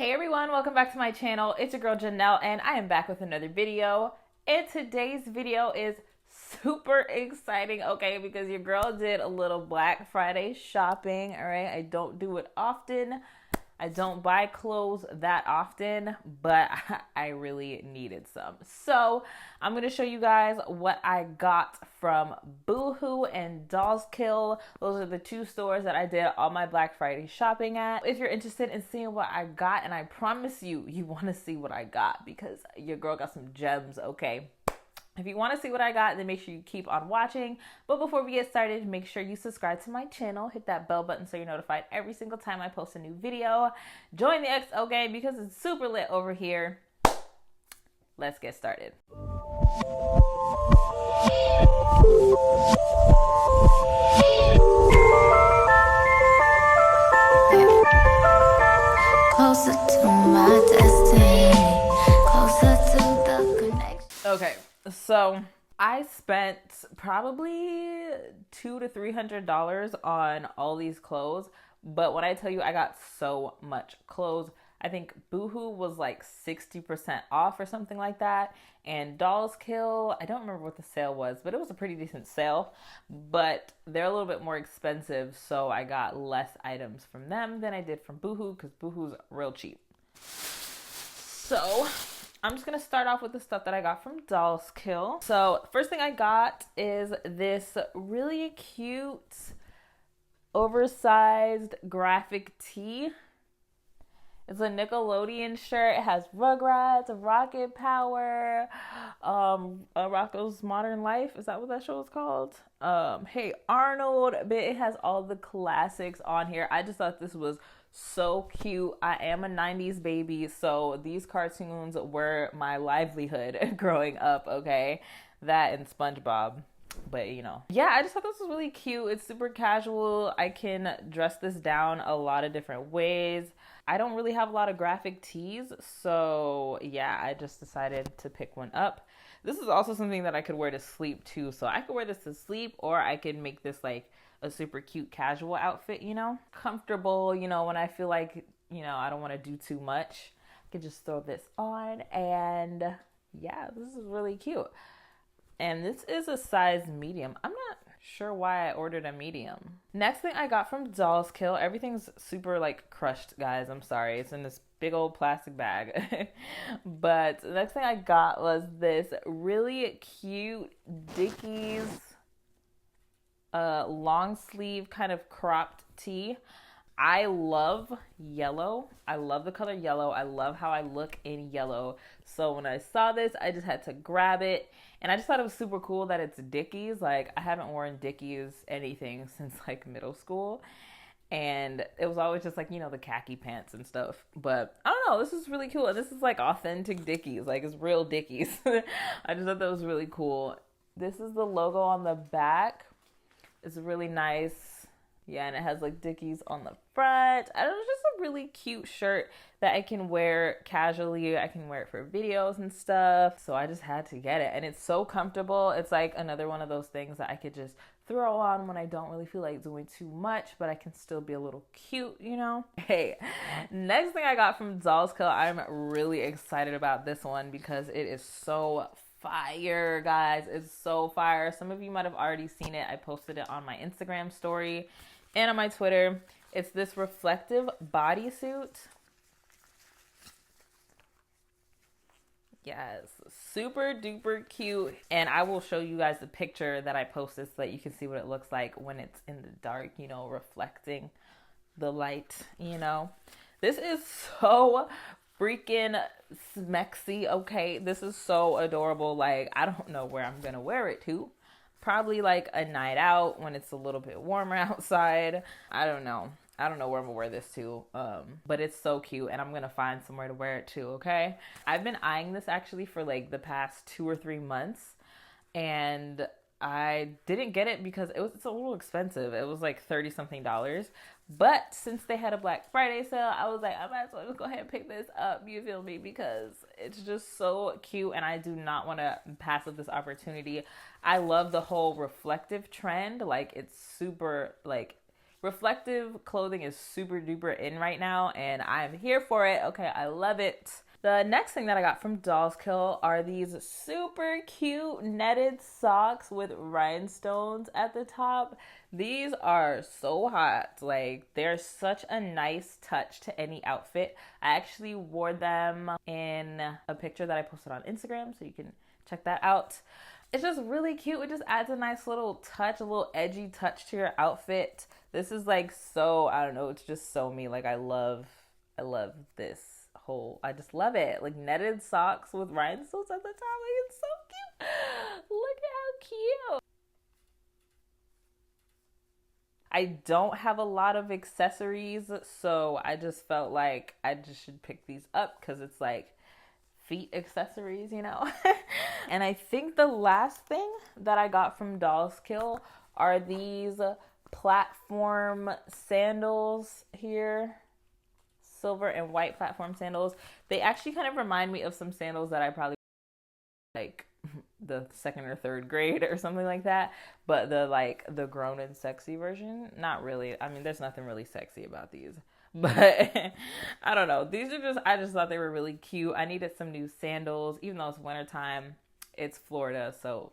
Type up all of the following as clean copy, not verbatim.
Hey everyone, welcome back to my channel. It's your girl Janelle and I am back with another video. And today's video is super exciting, okay, because your girl did a little Black Friday shopping, all right? I don't do it often. I don't buy clothes that often, but I really needed some. So I'm going to show you guys what I got from Boohoo and Dollskill. Those are the two stores that I did all my Black Friday shopping at. If you're interested in seeing what I got, and I promise you, you want to see what I got because your girl got some gems, okay? If you want to see what I got, then make sure you keep on watching. But before we get started, make sure you subscribe to my channel. Hit that bell button so you're notified every single time I post a new video. Join the XO gang because it's super lit over here. Let's get started. Closer to my destiny. Closer to the connection. Okay. So I spent probably $200 to $300 on all these clothes, but when I tell you I got so much clothes, I think Boohoo was like 60% off or something like that, and Dollskill, I don't remember what the sale was, but it was a pretty decent sale, but they're a little bit more expensive, so I got less items from them than I did from Boohoo because Boohoo's real cheap. So I'm just going to start off with the stuff that I got from Dollskill. So first thing I got is this really cute oversized graphic tee. It's a Nickelodeon shirt. It has Rugrats, Rocket Power, Rocko's Modern Life. Is that what that show is called? Hey Arnold. But it has all the classics on here. I just thought this was so cute. I am a 90s baby, so these cartoons were my livelihood growing up, okay? That and SpongeBob. But you know, yeah, I just thought this was really cute. It's super casual. I can dress this down a lot of different ways. I don't really have a lot of graphic tees, so yeah, I just decided to pick one up. This is also something that I could wear to sleep too, so I could wear this to sleep, or I could make this like a super cute casual outfit, you know, comfortable, you know, when I feel like, you know, I don't want to do too much, I can just throw this on, and yeah, this is really cute. And this is a size medium. I'm not sure why I ordered a medium. Next thing I got from Dollskill, everything's super like crushed, guys. I'm sorry. It's in this big old plastic bag. But the next thing I got was this really cute Dickies long sleeve kind of cropped tee. I love yellow. I love the color yellow. I love how I look in yellow. So when I saw this, I just had to grab it. And I just thought it was super cool that it's Dickies. Like, I haven't worn Dickies anything since like middle school. And it was always just like, you know, the khaki pants and stuff. But I don't know, this is really cool. And this is like authentic Dickies. Like, it's real Dickies. I just thought that was really cool. This is the logo on the back. It's really nice. Yeah, and it has like Dickies on the front. I don't know, it's just a really cute shirt that I can wear casually. I can wear it for videos and stuff. So I just had to get it. And it's so comfortable. It's like another one of those things that I could just throw on when I don't really feel like doing too much, but I can still be a little cute, you know? Hey, next thing I got from Dollskill, I'm really excited about this one because it is so fire, guys. It's so fire. Some of you might have already seen it. I posted it on my Instagram story and on my Twitter. It's this reflective bodysuit. Yes, super duper cute. And I will show you guys the picture that I posted so that you can see what it looks like when it's in the dark, you know, reflecting the light, you know. This is so freaking smexy, okay? This is so adorable. Like, I don't know where I'm gonna wear it to. Probably like a night out when it's a little bit warmer outside. I don't know where I'm gonna wear this to, but it's so cute, and I'm gonna find somewhere to wear it to, okay? I've been eyeing this actually for like the past 2 or 3 months, and I didn't get it because it's a little expensive. It was like $30 something. But since they had a Black Friday sale, I was like, I might as well just go ahead and pick this up, you feel me? Because it's just so cute, and I do not want to pass up this opportunity. I love the whole reflective trend. Like, it's super, like, Reflective clothing is super duper in right now, and I'm here for it. Okay, I love it. The next thing that I got from Dollskill are these super cute netted socks with rhinestones at the top. These are so hot. Like, they're such a nice touch to any outfit. I actually wore them in a picture that I posted on Instagram, so you can check that out. It's just really cute. It just adds a nice little touch, a little edgy touch to your outfit. This is like so, I don't know, it's just so me. Like, I love this whole, I just love it. Like, netted socks with rhinestones at the top. Like, it's so cute. Look at how cute. I don't have a lot of accessories, so I just felt like I just should pick these up because it's like feet accessories, you know? And I think the last thing that I got from Dollskill are these platform sandals here. Silver and white platform sandals. They actually kind of remind me of some sandals that I probably like the second or third grade or something like that, but the grown and sexy version, not really. I mean, there's nothing really sexy about these, but I don't know. These are just, I just thought they were really cute. I needed some new sandals, even though it's wintertime. It's Florida, so,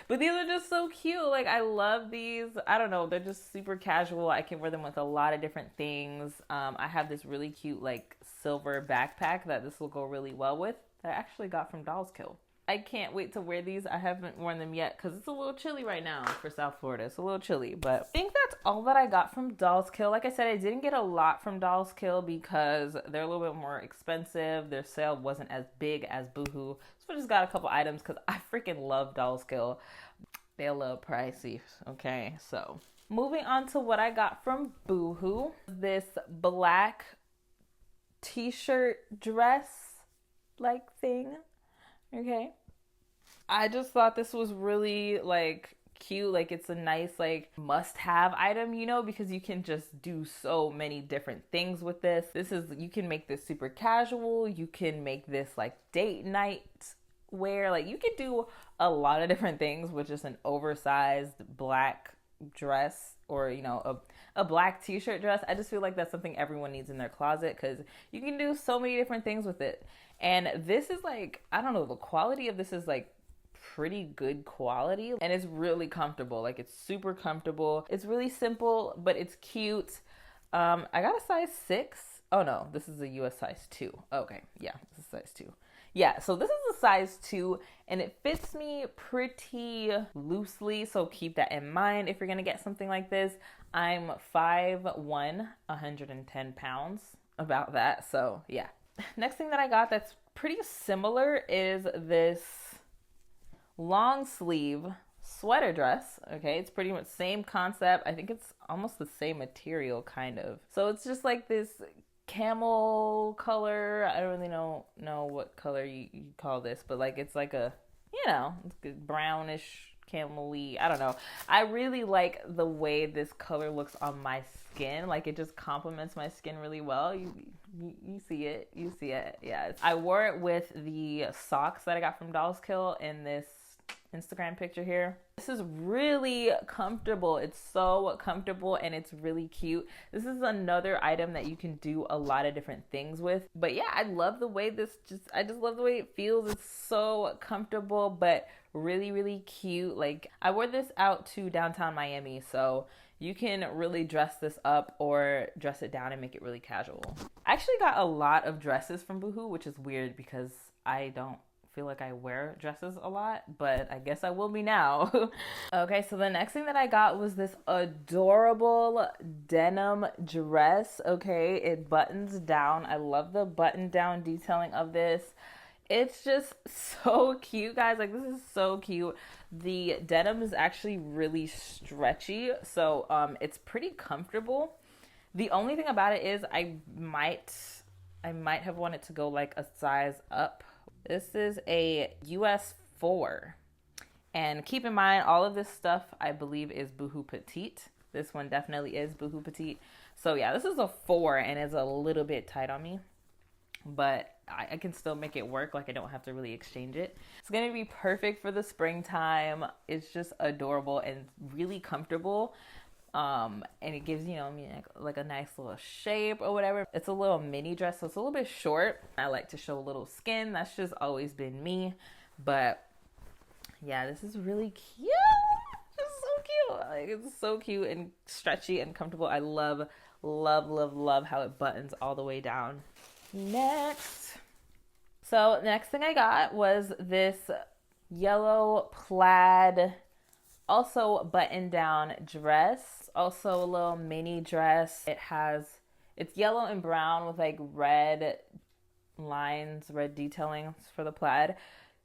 but these are just so cute. Like, I love these. I don't know. They're just super casual. I can wear them with a lot of different things. I have this really cute, like, silver backpack that this will go really well with that I actually got from Dollskill. I can't wait to wear these. I haven't worn them yet because it's a little chilly right now for South Florida. It's a little chilly, but I think that's all that I got from Dollskill. Like I said, I didn't get a lot from Dollskill because they're a little bit more expensive. Their sale wasn't as big as Boohoo. So I just got a couple items because I freaking love Dollskill. They're a little pricey, okay? So moving on to what I got from Boohoo. This black t-shirt dress like thing. Okay. I just thought this was really like cute. Like, it's a nice like must-have item, you know, because you can just do so many different things with this. You can make this super casual. You can make this like date night wear. Like, you could do a lot of different things with just an oversized black dress or, you know, a black t-shirt dress. I just feel like that's something everyone needs in their closet because you can do so many different things with it. And this is like, I don't know, the quality of this is like pretty good quality, and it's really comfortable. Like, it's super comfortable. It's really simple, but it's cute. I got a size 6. Oh no, this is a US size 2. Okay, yeah, this is size 2. Yeah, so this is a size 2, and it fits me pretty loosely, so keep that in mind if you're gonna get something like this. I'm 5'1", 110 pounds, about that, so yeah. Next thing that I got that's pretty similar is this long sleeve sweater dress. Okay, it's pretty much same concept. I think it's almost the same material, kind of. So it's just like this camel color. I don't really know what color you call this, but like it's like a, you know, it's brownish camel-y. I don't know. I really like the way this color looks on my skin. Like, it just complements my skin really well. You see it. You see it. Yeah. I wore it with the socks that I got from Dollskill in this Instagram picture here. This is really comfortable. It's so comfortable and it's really cute. This is another item that you can do a lot of different things with. But yeah, I love the way I just love the way it feels. It's so comfortable, but really, really cute. Like, I wore this out to downtown Miami, so you can really dress this up or dress it down and make it really casual. I actually got a lot of dresses from Boohoo, which is weird because I don't feel like I wear dresses a lot, but I guess I will be now. Okay, so the next thing that I got was this adorable denim dress. Okay, it buttons down. I love the button down detailing of this. It's just so cute, guys. Like, this is so cute. The denim is actually really stretchy, so it's pretty comfortable. The only thing about it is I might have wanted to go like a size up. This is a US 4. And keep in mind, all of this stuff, I believe, is Boohoo Petite. This one definitely is Boohoo Petite. So yeah, this is a 4 and it's a little bit tight on me. But I can still make it work. Like, I don't have to really exchange it. It's going to be perfect for the springtime. It's just adorable and really comfortable. And it gives, you know, me like a nice little shape or whatever. It's a little mini dress, so it's a little bit short. I like to show a little skin. That's just always been me. But yeah, this is really cute. It's so cute. Like, it's so cute and stretchy and comfortable. I love, love, love, love how it buttons all the way down. Next thing I got was this yellow plaid, also button down dress, also a little mini dress. It's yellow and brown with like red lines, red detailing for the plaid.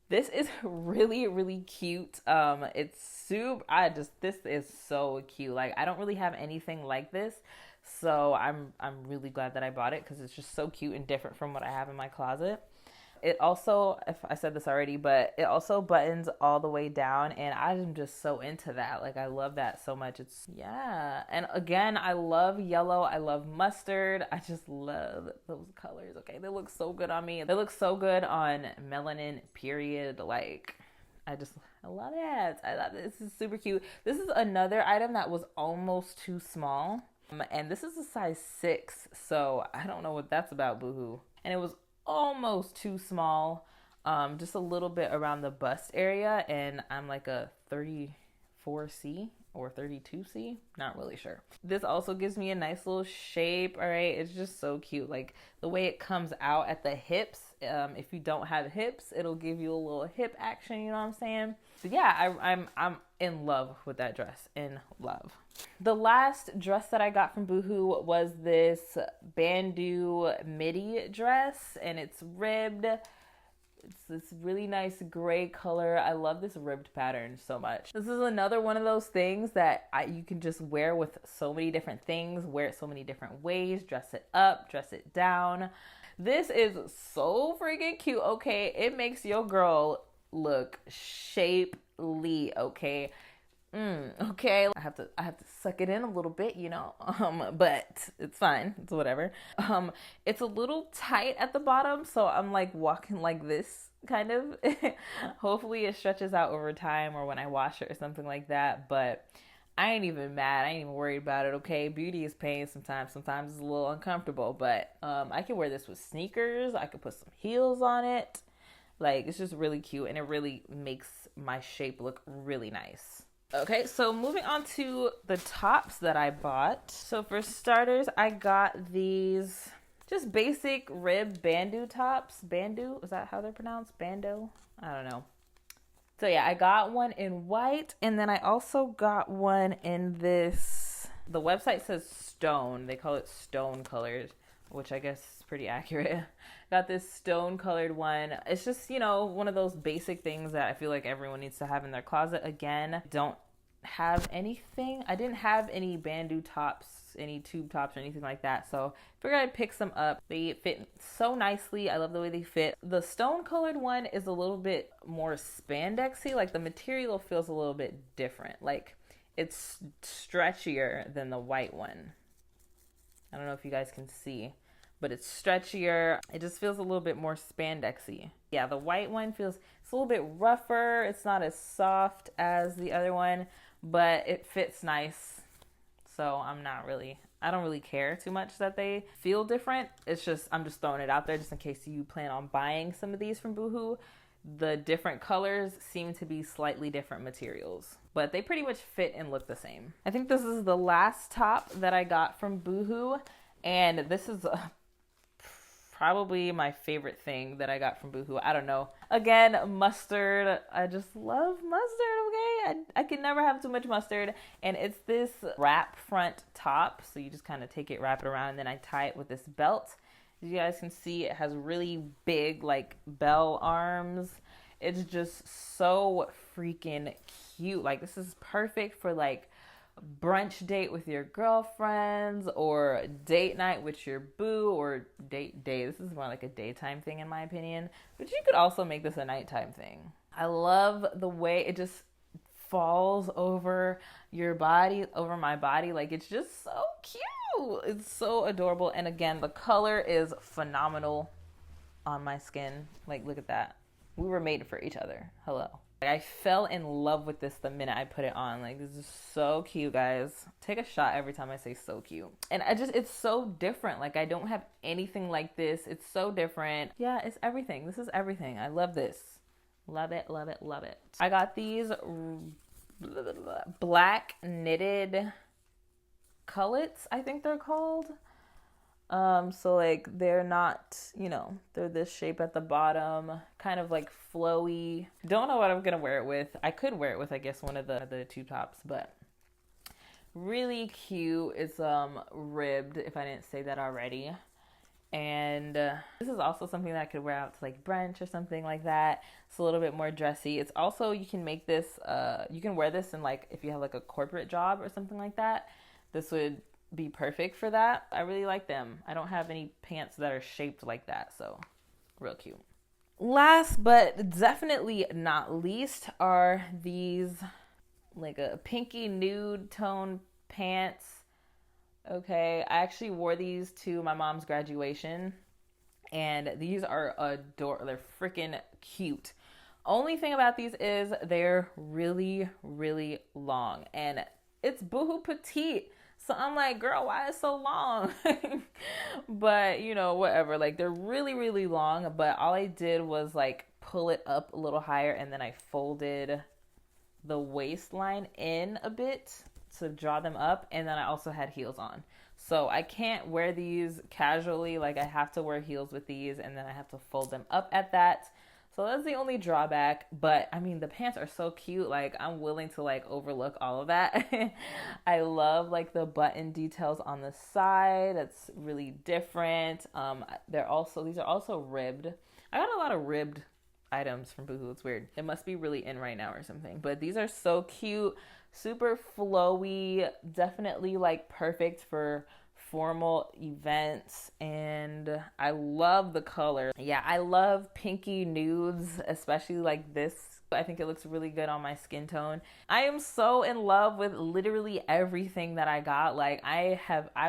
This is really, really cute. This is so cute. Like, I don't really have anything like this, so I'm really glad that I bought it because it's just so cute and different from what I have in my closet. It also, if I said this already, but it also buttons all the way down, and I'm just so into that. Like, I love that so much. And again, I love yellow. I love mustard. I just love those colors. Okay, they look so good on me. They look so good on melanin, period. Like, I love it. I love it. This is super cute. This is another item that was almost too small, and this is a size 6, so I don't know what that's about, Boohoo. And it was almost too small, just a little bit around the bust area, and I'm like a 34C or 32C, not really sure. This also gives me a nice little shape. All right, it's just so cute. Like, the way it comes out at the hips, if you don't have hips, it'll give you a little hip action, you know what I'm saying? So yeah, I'm in love with that dress. In love. The last dress that I got from Boohoo was this bandeau midi dress, and it's ribbed. It's this really nice gray color. I love this ribbed pattern so much. This is another one of those things that you can just wear with so many different things, wear it so many different ways, dress it up, dress it down. This is so freaking cute, okay? It makes your girl look shapely, okay? Okay, I have to suck it in a little bit, you know, but it's fine. It's whatever. It's a little tight at the bottom, so I'm like walking like this, kind of. Hopefully it stretches out over time or when I wash it or something like that, but I ain't even mad. I ain't even worried about it, okay? Beauty is pain sometimes. Sometimes it's a little uncomfortable, but I can wear this with sneakers. I could put some heels on it. Like, it's just really cute, and it really makes my shape look really nice. Okay, so moving on to the tops that I bought. So for starters, I got these just basic rib bandeau tops. Bandeau, is that how they're pronounced? Bandeau? I don't know. So yeah, I got one in white, and then I also got one in this, the website says stone. They call it stone colored, which I guess is pretty accurate. Got this stone colored one. It's just, you know, one of those basic things that I feel like everyone needs to have in their closet. Again, don't have anything. I didn't have any bandeau tops, any tube tops or anything like that. So I figured I'd pick some up. They fit so nicely. I love the way they fit. The stone colored one is a little bit more spandexy. Like, the material feels a little bit different. Like, it's stretchier than the white one. I don't know if you guys can see, but it's stretchier. It just feels a little bit more spandexy. Yeah, the white one it's a little bit rougher. It's not as soft as the other one, but it fits nice. So I don't really care too much that they feel different. It's just, I'm just throwing it out there just in case you plan on buying some of these from Boohoo. The different colors seem to be slightly different materials, but they pretty much fit and look the same. I think this is the last top that I got from Boohoo, and this is probably my favorite thing that I got from Boohoo. I don't know. Again, mustard. I just love mustard, okay? I can never have too much mustard. And it's this wrap front top. So you just kind of take it, wrap it around, and then I tie it with this belt. As you guys can see, it has really big, like, bell arms. It's just so freaking cute. Like, this is perfect for, like, brunch date with your girlfriends, or date night with your boo, or date day. This is more like a daytime thing in my opinion, but you could also make this a nighttime thing. I love the way it just falls over your body, over my body. Like, it's just so cute. It's so adorable. And again, the color is phenomenal on my skin. Like, look at that. We were made for each other. Hello. Like, I fell in love with this the minute I put it on. Like, this is so cute, guys. Take a shot every time I say so cute. And it's so different. Like, I don't have anything like this. It's so different. Yeah, it's everything. This is everything. I love this. Love it, love it, love it. I got these black knitted cullets, I think they're called. So like they're not, you know, they're this shape at the bottom, kind of like flowy. Don't know what I'm gonna wear it with. I could wear it with, I guess, one of the tube tops, but really cute. It's ribbed, if I didn't say that already. And this is also something that I could wear out to like brunch or something like that. It's a little bit more dressy. It's also, you can make this, you can wear this in like, if you have like a corporate job or something like that, this would be perfect for that. I really like them. I don't have any pants that are shaped like that, so real cute. Last but definitely not least are these like a pinky nude tone pants. Okay, I actually wore these to my mom's graduation, and these are adorable. They're freaking cute. Only thing about these is they're really, really long, and it's Boohoo petite. So I'm like, girl, why is it so long? But, you know, whatever. Like, they're really, really long. But all I did was, like, pull it up a little higher. And then I folded the waistline in a bit to draw them up. And then I also had heels on. So I can't wear these casually. Like, I have to wear heels with these. And then I have to fold them up at that. So that's the only drawback, but I mean, the pants are so cute. Like, I'm willing to like overlook all of that. I love like the button details on the side. That's really different. These are also ribbed. I got a lot of ribbed items from Boohoo. It's weird. It must be really in right now or something, but these are so cute, super flowy, definitely like perfect for formal events, and I love the color. Yeah, I love pinky nudes, especially like this. I think it looks really good on my skin tone. I am so in love with literally everything that I got. Like I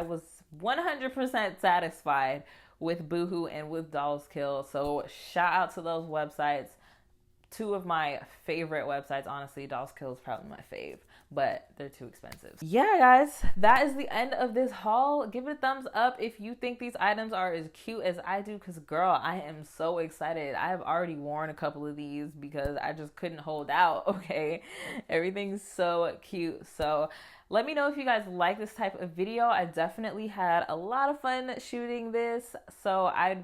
was 100% satisfied with Boohoo and with Dollskill. So shout out to those websites. Two of my favorite websites, honestly. Dollskill is probably my fave, but they're too expensive. Yeah, guys, that is the end of this haul. Give it a thumbs up if you think these items are as cute as I do, because girl, I am so excited. I have already worn a couple of these because I just couldn't hold out. Okay, everything's so cute. So let me know if you guys like this type of video. I definitely had a lot of fun shooting this, so I'd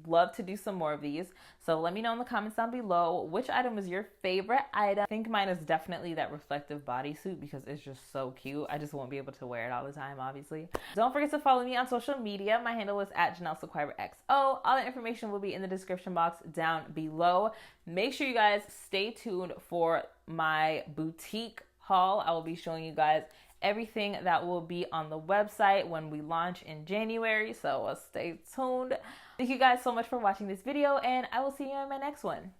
love to do some more of these. So let me know in the comments down below which item was your favorite item. I think mine is definitely that reflective bodysuit because it's just so cute. I just won't be able to wear it all the time, obviously. Don't forget to follow me on social media. My handle is @JanelleSequibreXO. All the information will be in the description box down below. Make sure you guys stay tuned for my boutique haul. I will be showing you guys everything that will be on the website when we launch in January, so stay tuned. Thank you guys so much for watching this video, and I will see you in my next one.